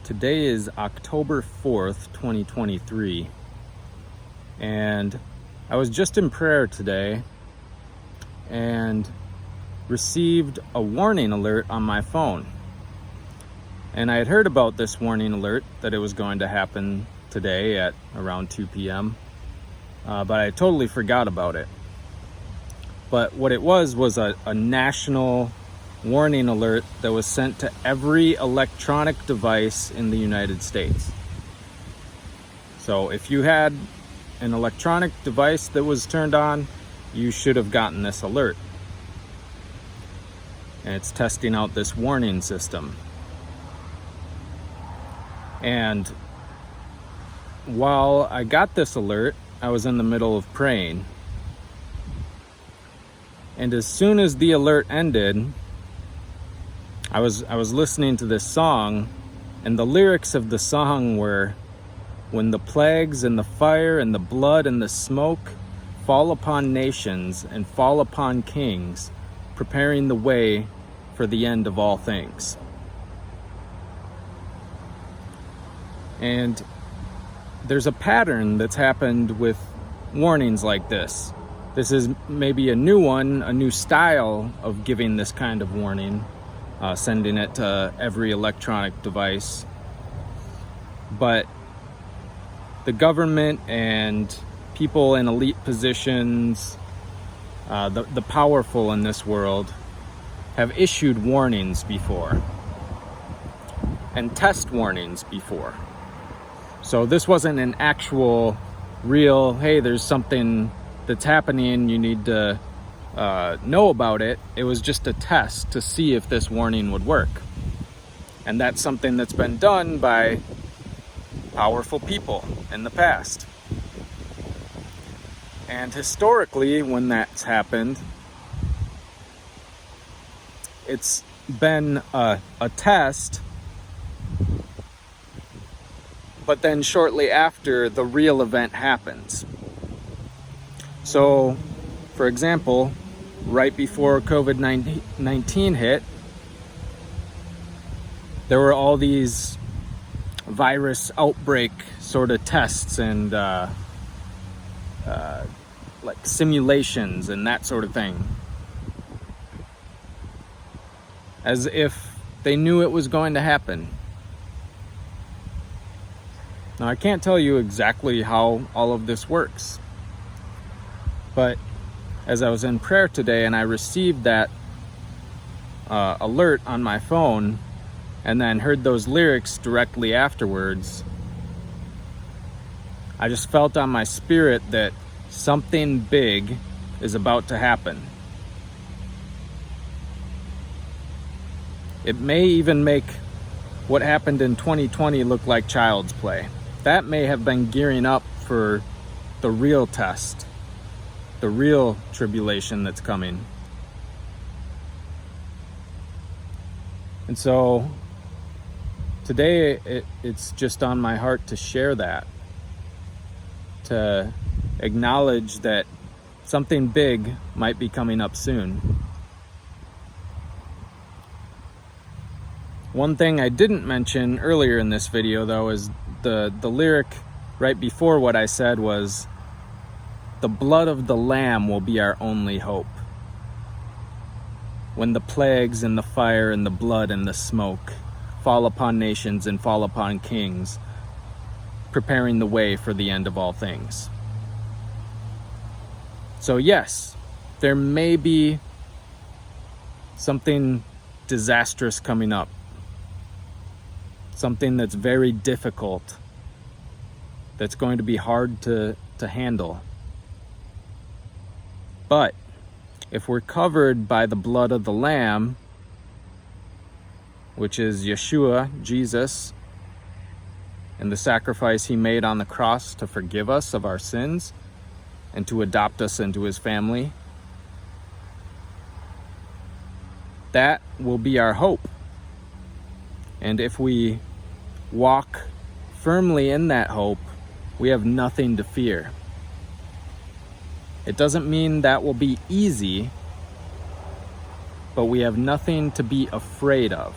Today is October 4th, 2023, and I was just in prayer today and received a warning alert on my phone. And I had heard about this warning alert that it was going to happen today at around 2 p.m., but I totally forgot about it. But what it was a national warning alert that was sent to every electronic device in the United States. So if you had an electronic device that was turned on, you should have gotten this alert. And it's testing out this warning system. And while I got this alert, I was in the middle of praying. And as soon as the alert ended, I was listening to this song, and the lyrics of the song were, "When the plagues and the fire and the blood and the smoke fall upon nations and fall upon kings, preparing the way for the end of all things." And there's a pattern that's happened with warnings like this. This is maybe a new one, a new style of giving this kind of warning. Sending it to every electronic device. But the government and people in elite positions, the powerful in this world, have issued warnings before and test warnings before. So this wasn't an actual, real, hey, there's something that's happening, you need to know about it. It was just a test to see if this warning would work. And that's something that's been done by powerful people in the past. And historically, when that's happened, it's been a test, but then shortly after, the real event happens. So, for example, right before COVID-19 hit, there were all these virus outbreak sort of tests and like simulations and that sort of thing. As if they knew it was going to happen. Now, I can't tell you exactly how all of this works, but as I was in prayer today and I received that alert on my phone and then heard those lyrics directly afterwards, I just felt on my spirit that something big is about to happen. It may even make what happened in 2020 look like child's play. That may have been gearing up for the real test, the real tribulation that's coming. And so today it's just on my heart to share that, to acknowledge that something big might be coming up soon. One thing I didn't mention earlier in this video, though, is the lyric right before what I said was, "The blood of the Lamb will be our only hope. When the plagues and the fire and the blood and the smoke fall upon nations and fall upon kings, preparing the way for the end of all things." So yes, there may be something disastrous coming up. Something that's very difficult, that's going to be hard to handle. But if we're covered by the blood of the Lamb, which is Yeshua, Jesus, and the sacrifice he made on the cross to forgive us of our sins and to adopt us into his family, that will be our hope. And if we walk firmly in that hope, we have nothing to fear. It doesn't mean that will be easy, but we have nothing to be afraid of.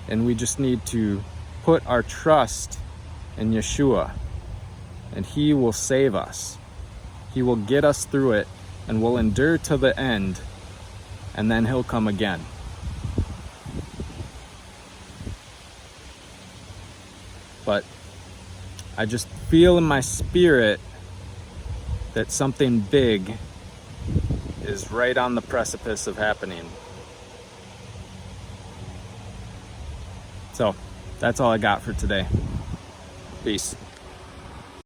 And we just need to put our trust in Yeshua, and He will save us. He will get us through it, and we'll endure to the end, and then He'll come again. But I just feel in my spirit that something big is right on the precipice of happening. So that's all I got for today. Peace.